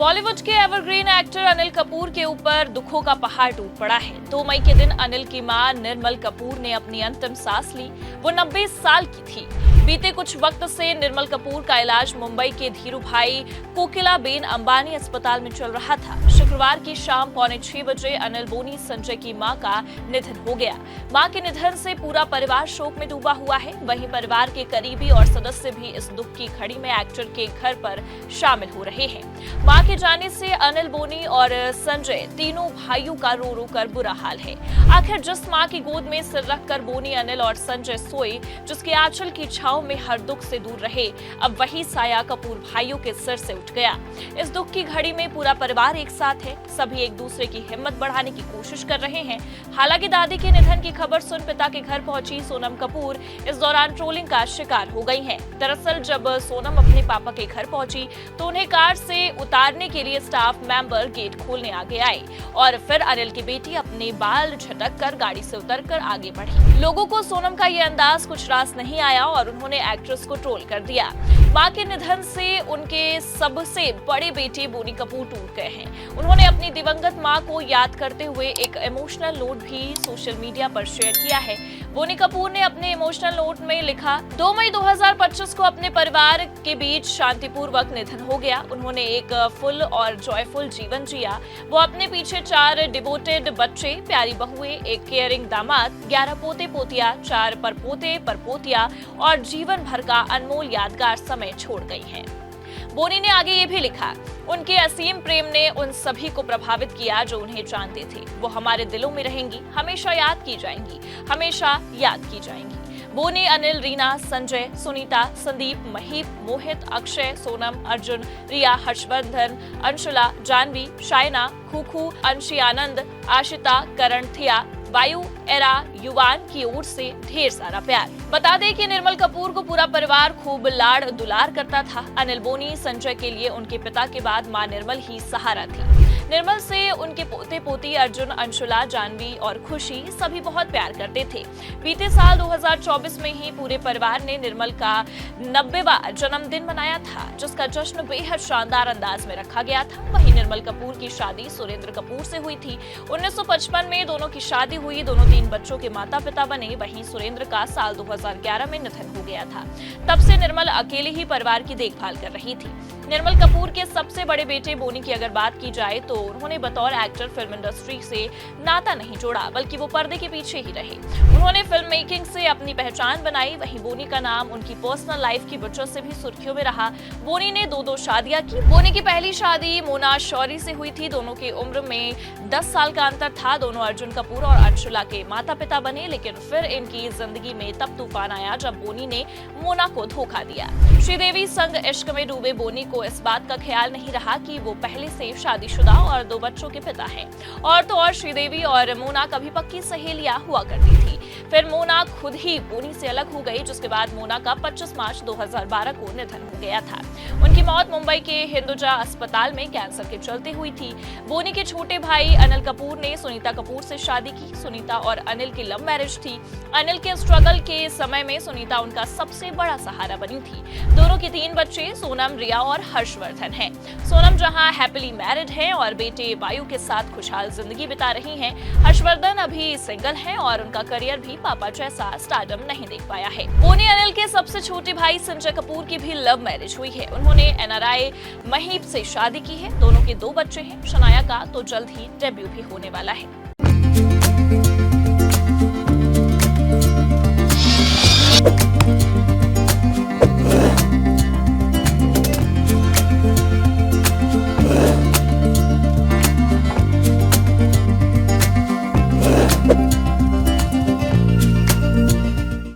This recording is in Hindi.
बॉलीवुड के एवरग्रीन एक्टर अनिल कपूर के ऊपर दुखों का पहाड़ टूट पड़ा है। 2 मई के दिन अनिल की मां निर्मल कपूर ने अपनी अंतिम सांस ली। वो 90 साल की थी। बीते कुछ वक्त से निर्मल कपूर का इलाज मुंबई के धीरूभाई कोकिलाबेन अंबानी अस्पताल में चल रहा था। शुक्रवार की शाम 5:45 बजे अनिल बोनी संजय की मां का निधन हो गया। मां के निधन से पूरा परिवार शोक में डूबा हुआ है। वहीं परिवार के करीबी और सदस्य भी इस दुख की घड़ी में एक्टर के घर पर शामिल हो रहे हैं। मां के जाने से अनिल बोनी और संजय तीनों भाइयों का रो रो कर बुरा हाल है। आखिर जिस मां की गोद में सिर रखकर बोनी, अनिल और संजय सोए, जिसके आंचल की छाव में हर दुख से दूर रहे, अब वही साया कपूर भाइयों के सिर से उठ गया। इस दुख की घड़ी में पूरा परिवार एक साथ है। सभी एक दूसरे की हिम्मत बढ़ाने की कोशिश कर रहे हैं। हालांकि दादी के निधन की खबर सुन पिता के घर पहुंची सोनम कपूर इस दौरान ट्रोलिंग का शिकार हो गई हैं। दरअसल जब सोनम अपने पापा के घर पहुंची तो उन्हें कार से उतारने के लिए स्टाफ मेंबर गेट खोलने आगे आए और फिर अनिल की बेटी अपने बाल झटक कर गाड़ी से उतरकर आगे बढ़ी। लोगों को सोनम का ये अंदाज कुछ रास नहीं आया और उन्होंने एक्ट्रेस को ट्रोल कर दिया। मां के निधन से उनके सबसे बड़े बेटे बोनी कपूर टूट गए हैं। उन्होंने अपनी दिवंगत मां को याद करते हुए एक इमोशनल नोट भी सोशल मीडिया पर शेयर किया है। बोनी कपूर ने अपने इमोशनल नोट में लिखा, 2 मई 2025 को अपने परिवार के बीच शांतिपूर्वक निधन हो गया। उन्होंने एक फुल और जॉयफुल जीवन जिया। वो अपने पीछे 4 डिवोटेड बच्चे, प्यारी बहुएं, एक केयरिंग दामाद, 11 पोते पोतिया, 4 परपोते परपोतिया और जीवन भर का अनमोल यादगार समय छोड़ गई हैं। बोनी ने आगे ये भी लिखा, उनके असीम प्रेम ने उन सभी को प्रभावित किया जो उन्हें जानते थे। वो हमारे दिलों में रहेंगी, हमेशा याद की जाएंगी, हमेशा याद की जाएंगी। बोनी, अनिल, रीना, संजय, सुनीता, संदीप, महीप, मोहित, अक्षय, सोनम, अर्जुन, रिया, हर्षवर्धन, अंशुला, जानवी, शायना, खूखू, अंशी, आनंद, आशिता, करण, थिया, वायु, एरा, युवान की ओर से ढेर सारा प्यार। बता दें कि निर्मल कपूर को पूरा परिवार खूब लाड़ दुलार करता था। अनिल बोनी, संजय के लिए उनके पिता के बाद मां निर्मल ही सहारा थी। निर्मल से उनके पोते पोती अर्जुन, अंशुला, जानवी और खुशी सभी बहुत प्यार करते थे। बीते साल 2024 में ही पूरे परिवार ने निर्मल का 90वां जन्मदिन मनाया था, जिसका जश्न बेहद शानदार अंदाज में रखा गया था। वहीं निर्मल कपूर की शादी सुरेंद्र कपूर से हुई थी। 1955 में दोनों की शादी हुई। दोनों 3 बच्चों के माता पिता बने। वहीं सुरेंद्र का साल 2011 में निधन हो गया था। तब से निर्मल अकेले ही परिवार की देखभाल कर रही थी। निर्मल कपूर के सबसे बड़े बेटे बोनी की अगर बात की जाए तो उन्होंने बतौर एक्टर फिल्म इंडस्ट्री से नाता नहीं जोड़ा, बल्कि वो पर्दे के पीछे ही रहे। उन्होंने फिल्म मेकिंग से अपनी पहचान बनाई। वहीं बोनी का नाम उनकी पर्सनल लाइफ की वजह से भी सुर्खियों में रहा। बोनी ने 2 शादियां की। बोनी की पहली शादी मोना शौरी से हुई थी। दोनों की उम्र में 10 साल का अंतर था। दोनों अर्जुन कपूर और अंशुला के माता पिता बने, लेकिन फिर इनकी जिंदगी में तब तूफान आया जब बोनी ने मोना को धोखा दिया। श्रीदेवी संग इश्क में डूबे बोनी को इस बात का ख्याल नहीं रहा कि वो पहले से शादीशुदा और 2 बच्चों के पिता हैं। और तो और श्रीदेवी और मोना कभी पक्की सहेलियां हुआ करती थी। फिर मोना खुद ही बोनी से अलग हो गई, जिसके बाद मोना का 25 मार्च 2012 को निधन हो गया था। उनकी मौत मुंबई के हिंदुजा अस्पताल में कैंसर के चलते हुई थी। बोनी के छोटे भाई अनिल कपूर ने सुनीता कपूर से शादी की। सुनीता और अनिल की लव मैरिज थी। अनिल के स्ट्रगल के समय में सुनीता उनका सबसे बड़ा सहारा बनी थी। दोनों के 3 बच्चे सोनम, रिया और हर्षवर्धन हैं। सोनम जहां हैप्पीली मैरिड है और बेटे वायु के साथ खुशहाल जिंदगी बिता रही हैं, हर्षवर्धन अभी सिंगल हैं और उनका करियर भी पापा जैसा स्टारडम नहीं देख पाया है। बोनी अनिल के सबसे छोटे भाई संजय कपूर की भी लव मैरिज हुई है। उन्होंने NRI महीप से शादी की है। दोनों के 2 बच्चे हैं। शनाया का तो जल्द ही डेब्यू भी होने वाला है।